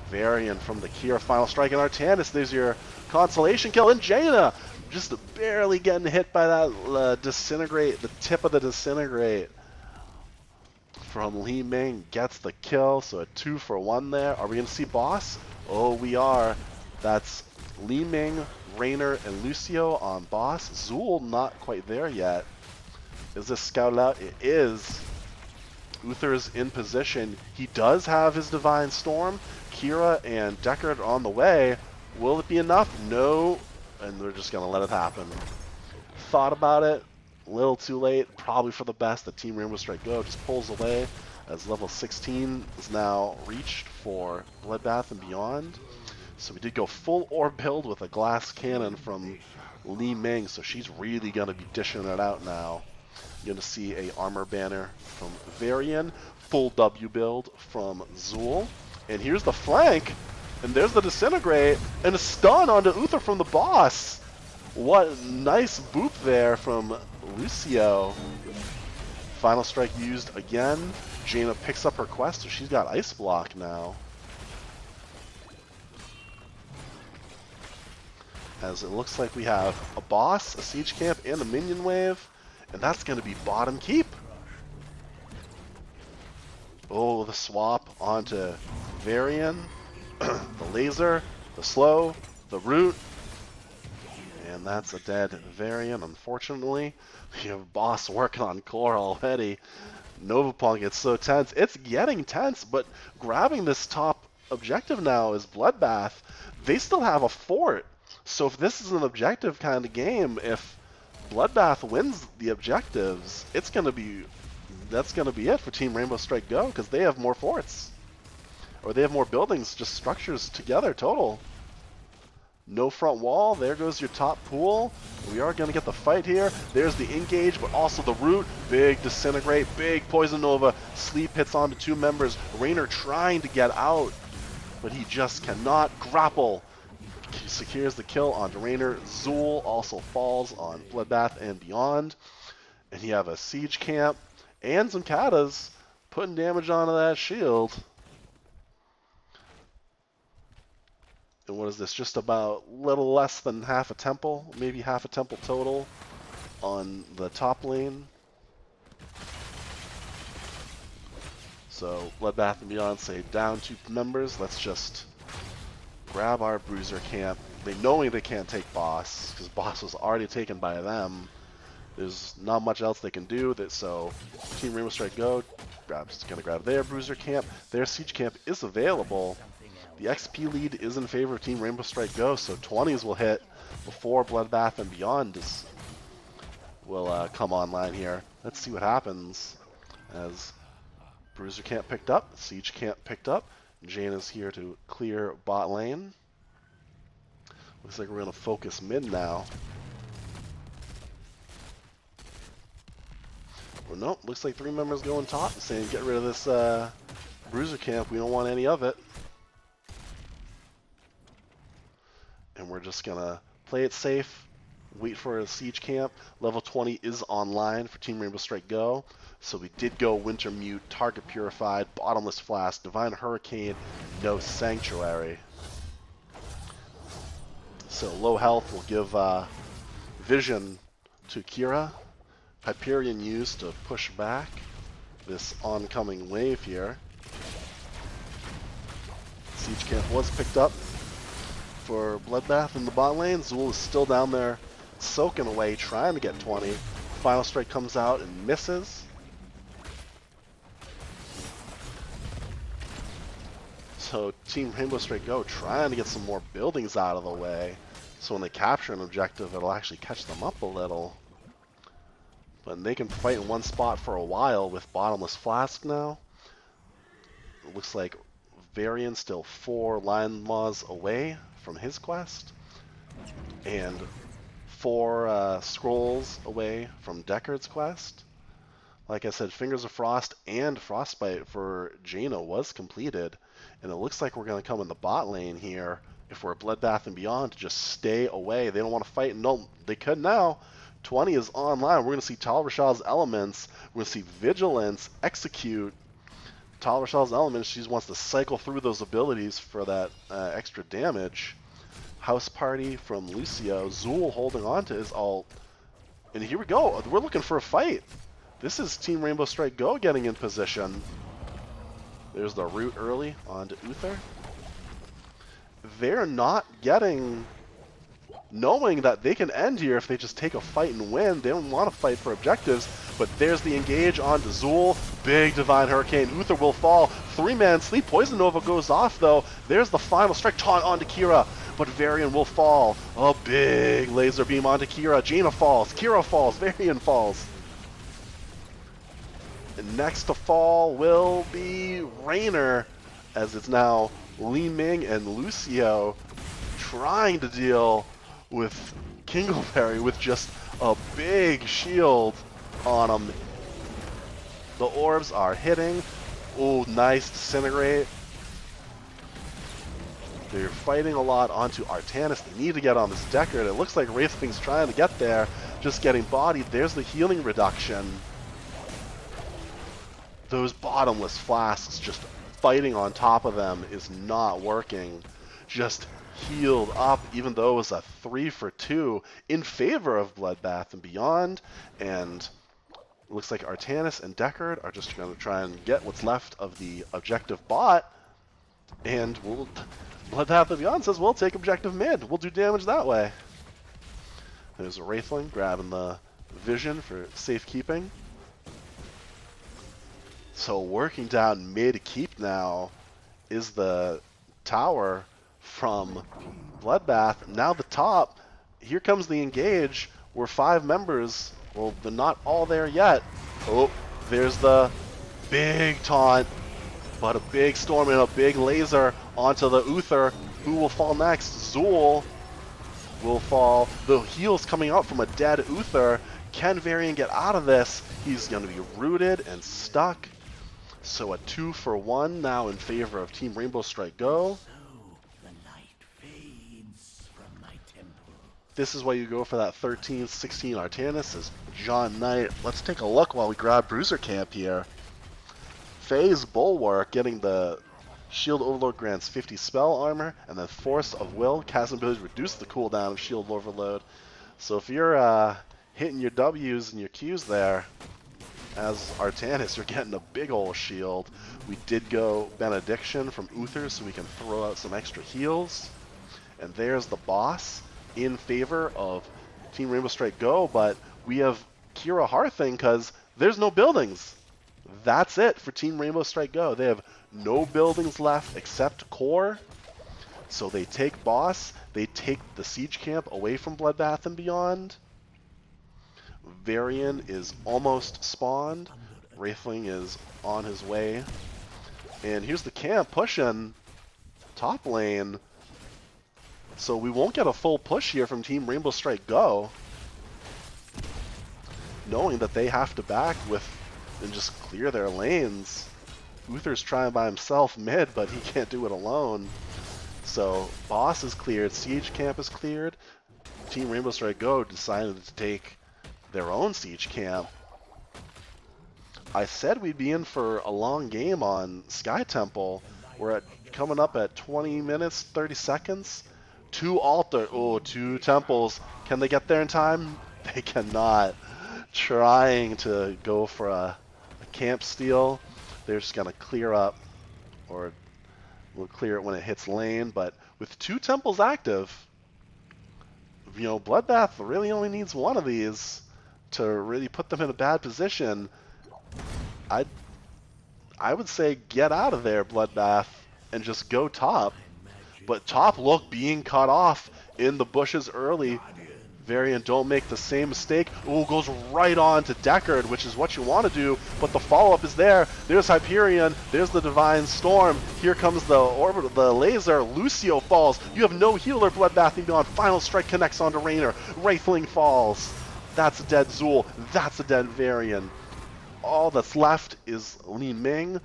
Varian from the Kira. Final strike in Artanis. There's your consolation kill. And Jaina just barely getting hit by that disintegrate. The tip of the disintegrate from Li Ming gets the kill. So a 2-for-1 there. Are we going to see boss? Oh, we are. That's Li Ming, Raynor, and Lucio on boss. Zool not quite there yet. Is this scouted out? It is. Uther's in position. He does have his Divine Storm. Kira and Deckard on the way. Will it be enough? No. And they're just going to let it happen. Thought about it. A little too late. Probably for the best that Team Rainbow Strike Go just pulls away as level 16 is now reached for Bloodbath and Beyond. So we did go full orb build with a glass cannon from Li Ming, so she's really going to be dishing it out now. You're going to see a armor banner from Varian, full W build from Zool. And here's the flank, and there's the disintegrate, and a stun onto Uther from the boss. What nice boop there from Lucio. Final strike used again. Jaina picks up her quest, so she's got Ice Block now. As it looks like we have a boss, a siege camp, and a minion wave. And that's going to be bottom keep. Oh, the swap onto Varian. The laser, the slow, the root. And that's a dead Varian, unfortunately. We have boss working on core already. Novapunk gets so tense. It's getting tense, but grabbing this top objective now is Bloodbath. They still have a fort. So if this is an objective kind of game, if Bloodbath wins the objectives, that's gonna be it for Team Rainbow Strike Go, because they have more forts. Or they have more buildings, just structures together total. No front wall, there goes your top pool. We are gonna get the fight here. There's the engage, but also the root. Big disintegrate, big poison nova. Sleep hits onto 2 members. Raynor trying to get out, but he just cannot grapple. He secures the kill onto Raynor. Zool also falls on Bloodbath and Beyond. And you have a siege camp and some katas putting damage onto that shield. And what is this? Just about a little less than half a temple, maybe half a temple total on the top lane. So Bloodbath and Beyond say down 2 members. Let's just grab our bruiser camp. they knowing they can't take boss, because boss was already taken by them. There's not much else they can do. So Team Rainbow Strike Go gonna grab their Bruiser Camp. Their Siege Camp is available. The XP lead is in favor of Team Rainbow Strike Go, so 20s will hit before Bloodbath and Beyond will come online here. Let's see what happens as Bruiser Camp picked up, Siege Camp picked up. Jane is here to clear bot lane. Looks like we're going to focus mid now. Well, nope, looks like 3 members going top and saying get rid of this Bruiser Camp. We don't want any of it. And we're just going to play it safe, wait for a Siege Camp. Level 20 is online for Team Rainbow Strike Go. So we did go Winter Mute, Target Purified, Bottomless Flask, Divine Hurricane, no Sanctuary. So low health will give Vision to Kira. Hyperion used to push back this oncoming wave here. Siege Camp was picked up for Bloodbath in the bot lane. Zool is still down there soaking away, trying to get 20. Final Strike comes out and misses. So Team Rainbow Strike Go trying to get some more buildings out of the way, so when they capture an objective, it'll actually catch them up a little. But they can fight in one spot for a while with Bottomless Flask now. It looks like Varian still 4 Lion Maws away from his quest, and 4 scrolls away from Deckard's quest. Like I said, Fingers of Frost and Frostbite for Jaina was completed, and it looks like we're going to come in the bot lane here if we're Bloodbath and Beyond to just stay away. They don't want to fight. No, they could now. 20 is online. We're going to see Tal Rashal's Elements. We're going to see Vigilance execute Tal Rashal's Elements. She wants to cycle through those abilities for that extra damage. House Party from Lucio. Zool holding on to his ult. And here we go. We're looking for a fight. This is Team Rainbow Strike Go getting in position. There's the root early onto Uther. They're not getting... knowing that they can end here if they just take a fight and win. They don't want to fight for objectives, but there's the engage onto Zool. Big Divine Hurricane. Uther will fall. 3-man sleep. Poison Nova goes off, though. There's the final strike. Taunt onto Kira, but Varian will fall. A big laser beam onto Kira. Jaina falls. Kira falls. Varian falls. And next to fall will be Raynor, as it's now Li Ming and Lucio trying to deal with Kingleberry with just a big shield on him. The orbs are hitting. Oh, nice Disintegrate. They're fighting a lot onto Artanis. They need to get on this Deckard. It looks like Wraithwing's trying to get there, just getting bodied. There's the healing reduction. Those Bottomless Flasks just fighting on top of them is not working. Just healed up, even though it was a 3 for 2 in favor of Bloodbath and Beyond. And it looks like Artanis and Deckard are just going to try and get what's left of the objective bot. And Bloodbath and Beyond says, we'll take objective mid. We'll do damage that way. There's a Wraithling grabbing the Vision for safekeeping. So working down mid keep now is the tower from Bloodbath. Now the top. Here comes the engage. We're 5 members. Well, they're not all there yet. Oh, there's the big taunt, but a big storm and a big laser onto the Uther. Who will fall next? Zool will fall. The heal's coming out from a dead Uther. Can Varian get out of this? He's going to be rooted and stuck. So a 2 for 1 now in favor of Team Rainbow Strike Go. This is why you go for that 13-16 Artanis as John Knight. Let's take a look while we grab Bruiser Camp here. Phase Bulwark getting the Shield Overload grants 50 spell armor, and then Force of Will, casting ability to reduce the cooldown of Shield Overload. So if you're hitting your W's and your Q's there, as Artanis, you're getting a big ol' shield. We did go Benediction from Uther so we can throw out some extra heals. And there's the boss in favor of Team Rainbow Strike Go, but we have Kira Harthing because there's no buildings. That's it for Team Rainbow Strike Go. They have no buildings left except core. So they take boss, they take the siege camp away from Bloodbath and Beyond. Varian is almost spawned. Wraithling is on his way. And here's the camp pushing top lane. So we won't get a full push here from Team Rainbow Strike Go, knowing that they have to back with and just clear their lanes. Uther's trying by himself mid, but he can't do it alone. So boss is cleared, siege camp is cleared. Team Rainbow Strike Go decided to take their own siege camp. I said we'd be in for a long game on Sky Temple. We're coming up at 20 minutes, 30 seconds. Two temples. Can they get there in time? They cannot. Trying to go for a camp steal. They're just going to clear up, or we'll clear it when it hits lane. But with two temples active, Bloodbath really only needs one of these to really put them in a bad position. I would say get out of there, Bloodbath, and just go top. But top look being cut off in the bushes early. Varian, don't make the same mistake. Ooh, goes right on to Deckard, which is what you want to do, but the follow-up is there. There's Hyperion, there's the Divine Storm. Here comes the laser. Lucio falls. You have no healer, Bloodbath and Beyond. Final strike connects onto Raynor. Wraithling falls. That's a dead Zool. That's a dead Varian. All that's left is Li Ming.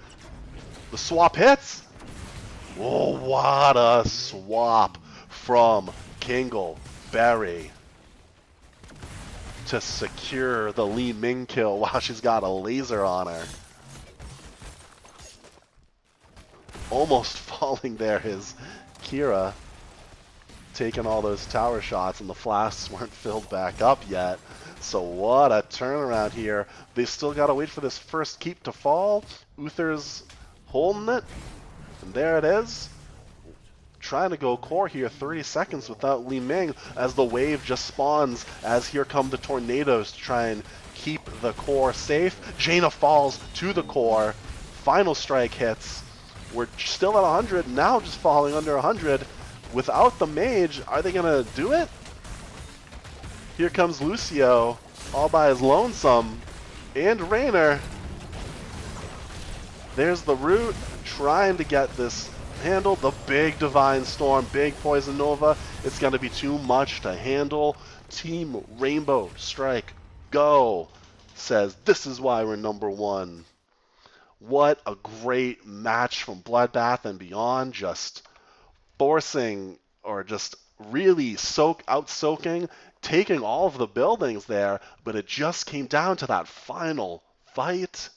The swap hits. Oh, what a swap from Kingleberry to secure the Li Ming kill while she's got a laser on her. Almost falling there is Kira, taking all those tower shots, and the flasks weren't filled back up yet. So what a turnaround here. They still got to wait for this first keep to fall. Uther's holding it, and there it is. Trying to go core here, 30 seconds without Li Ming as the wave just spawns, as here come the tornadoes to try and keep the core safe. Jaina falls to the core. Final strike hits. We're still at 100, now just falling under 100. Without the mage, are they going to do it? Here comes Lucio, all by his lonesome, and Raynor. There's the root, trying to get this handled. The big Divine Storm, big Poison Nova. It's going to be too much to handle. Team Rainbow Strike Go says, this is why we're number one. What a great match from Bloodbath and Beyond, just forcing, or just really out-soaking, taking all of the buildings there, but it just came down to that final fight.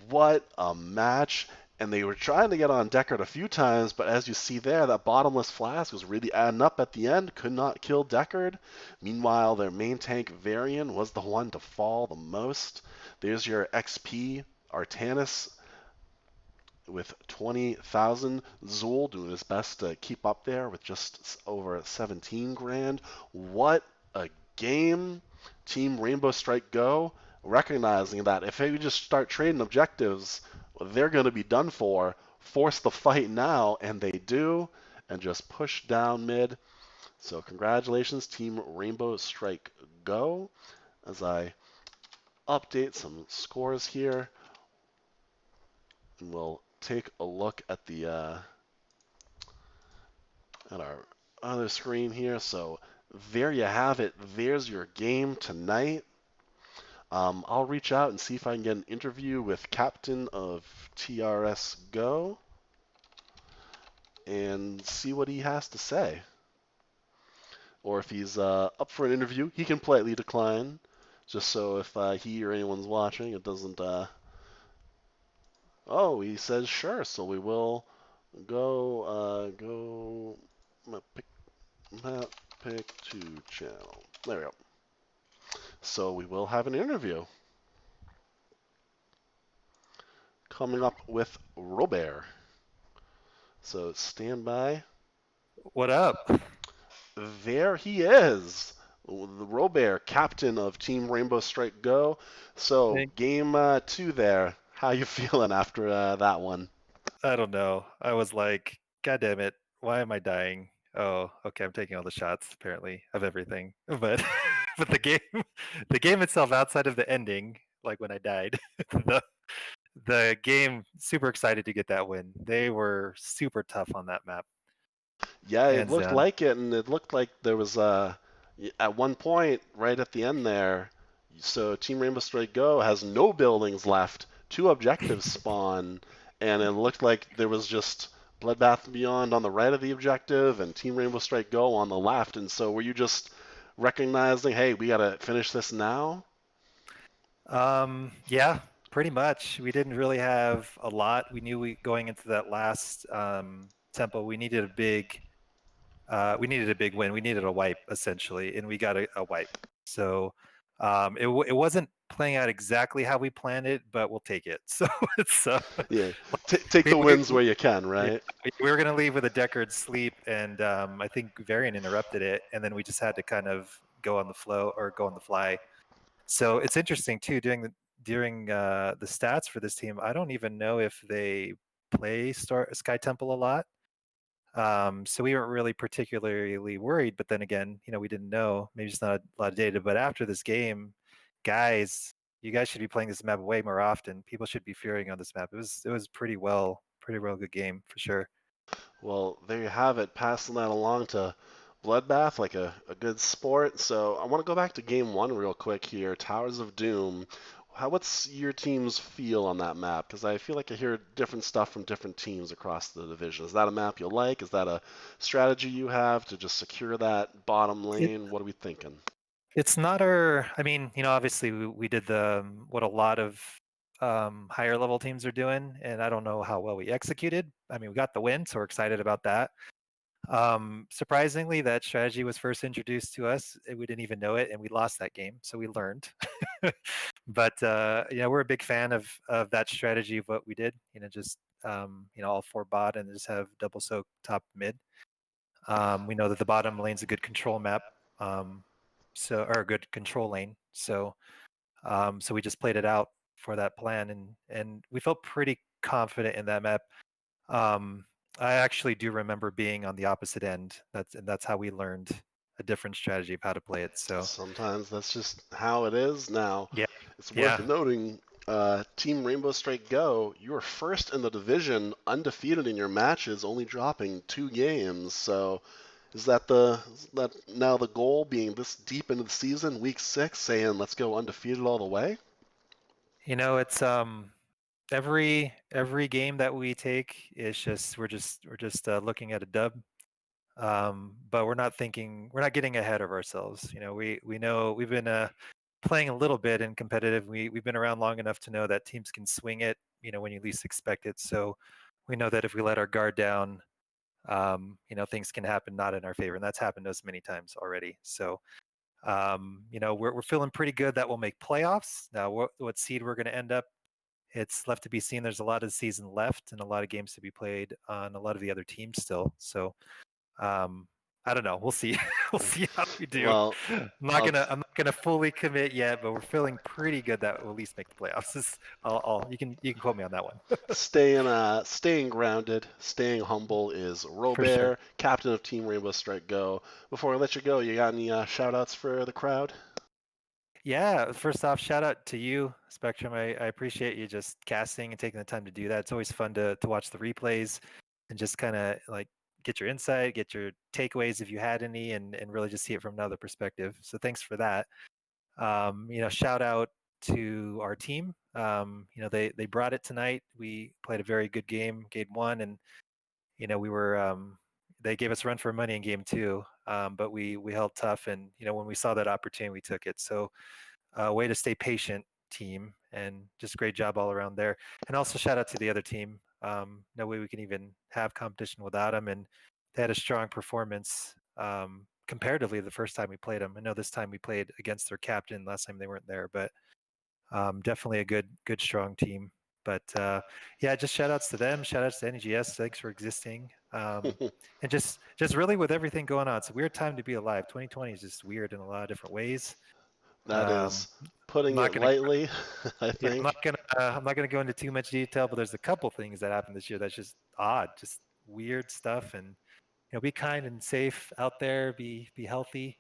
What a match. And they were trying to get on Deckard a few times, but as you see there, that bottomless flask was really adding up at the end, could not kill Deckard. Meanwhile, their main tank Varian was the one to fall the most. There's your XP Artanis with 20,000. Zool doing his best to keep up there with just over 17 grand. What a game. Team Rainbow Strike Go, recognizing that if they just start trading objectives, they're going to be done for. Force the fight now, and they do, and just push down mid. So congratulations, Team Rainbow Strike Go. As I update some scores here, and we'll take a look at the at our other screen here. So there you have it. There's your game tonight. I'll reach out and see if I can get an interview with Captain of TRS Go and see what he has to say. Or if he's up for an interview, he can politely decline, just so if he or anyone's watching, it doesn't... Oh, he says sure, so we will go map pick to channel. There we go. So we will have an interview coming up with Robert. So stand by. What up? There he is, the Robert, captain of Team Rainbow Strike Go. So Hey, game two there. How you feeling after that one? I don't know. I was like, God damn it, why am I dying? Oh, okay, I'm taking all the shots apparently of everything. But but the game itself outside of the ending, like when I died, the the game super excited to get that win. They were super tough on that map, Yeah, it hands looked down. like it, and it looked like there was at one point right at the end there. So Team Rainbow Strike Go has no buildings left, two objectives spawn, and it looked like there was just Bloodbath and Beyond on the right of the objective and Team Rainbow Strike Go on the left. And so were you just recognizing, hey, we gotta finish this now? Yeah, pretty much. We didn't really have a lot. We knew we going into that last tempo, we needed a big win. We needed a wipe essentially, and we got a wipe. So it wasn't playing out exactly how we planned it, but we'll take it. So it's Yeah, take we, the we wins where you can, yeah, right? we were gonna leave with a Deckard sleep, and I think Varian interrupted it, and then we just had to kind of go on the flow or go on the fly. So it's interesting too during the stats for this team. I don't even know if they play Sky Temple a lot. So we weren't really particularly worried, but then again, we didn't know. Maybe it's not a lot of data. But after this game, guys, you guys should be playing this map way more often. People should be fearing on this map. It was pretty well good game for sure. Well, there you have it, passing that along to Bloodbath like a good sport. So I want to go back to game one real quick here. Towers of Doom. What's your team's feel on that map? Because I feel like I hear different stuff from different teams across the division. Is that a map you like? Is that a strategy you have to just secure that bottom It lane? What are we thinking? it's not our. I mean, obviously we did the what a lot of higher level teams are doing, and I don't know how well we executed. I mean, we got the win, so we're excited about that. Surprisingly, that strategy was first introduced to us. We didn't even know it, and we lost that game, so we learned. But we're a big fan of that strategy of what we did. Just all four bot and just have double soak top mid. We know that the bottom lane's a good control map, um, or a good control lane. So we just played it out for that plan, and we felt pretty confident in that map. um, I actually do remember being on the opposite end. That's how we learned a different strategy of how to play it. So Sometimes that's just how it is. Now, yeah, it's worth yeah. noting, Team Rainbow Strike Go, you are first in the division, undefeated in your matches, only dropping two games. So, is that now the goal, being this deep into the season, week six, saying let's go undefeated all the way? It's every game that we take is just we're just looking at a dub. But we're not getting ahead of ourselves. We know we've been playing a little bit in competitive. We've been around long enough to know that teams can swing it, when you least expect it. So we know that if we let our guard down, things can happen not in our favor, and that's happened to us many times already. So we're feeling pretty good that we'll make playoffs. Now, what seed we're going to end up, it's left to be seen. There's a lot of season left and a lot of games to be played on a lot of the other teams still. So um, I don't know. We'll see. We'll see how we do. Well, I'll I'm not gonna fully commit yet, but we're feeling pretty good that we'll at least make the playoffs. You can quote me on that one staying grounded, staying humble is for sure. Robert, captain of Team Rainbow Strike Go. Before I let you go, you got any shout outs for the crowd? Yeah, first off, shout out to you, Spectrum. I appreciate you just casting and taking the time to do that. It's always fun to watch the replays and just kind of like get your insight, get your takeaways if you had any, and really just see it from another perspective. So thanks for that. Shout out to our team. They brought it tonight. We played a very good game one, and we were they gave us run for money in game two, but we held tough, and when we saw that opportunity, we took it. So way to stay patient, team, and just great job all around there. And also shout out to the other team. No way we can even have competition without them, and they had a strong performance comparatively the first time we played them. I know this time we played against their captain. Last time they weren't there, but definitely a good strong team. But yeah, just shout outs to them. Shout outs to NGS. Thanks for existing. And just really with everything going on, it's a weird time to be alive. 2020 is just weird in a lot of different ways. That Um, is I'm putting not it gonna lightly, I yeah, think. I'm not gonna go into too much detail, but there's a couple things that happened this year that's just odd, just weird stuff. And be kind and safe out there. Be healthy.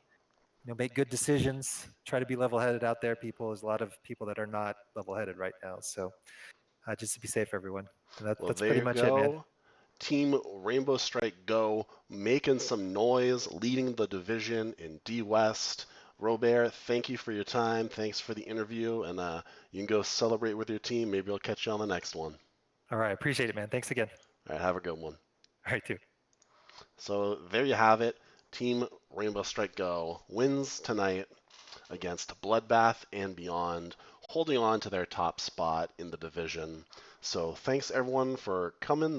Make good decisions. Try to be level-headed out there, people. There's a lot of people that are not level-headed right now. So just to be safe, everyone. And Well, that's there pretty you much it, man. go. Team Rainbow Strike Go making some noise, leading the division in D West. Robert, thank you for your time. Thanks for the interview, and you can go celebrate with your team. Maybe I'll catch you on the next one. All right, appreciate it, man. Thanks again. All right, have a good one. All right, too. So there you have it. Team Rainbow Strike Go wins tonight against Bloodbath and Beyond, holding on to their top spot in the division. So thanks everyone for coming.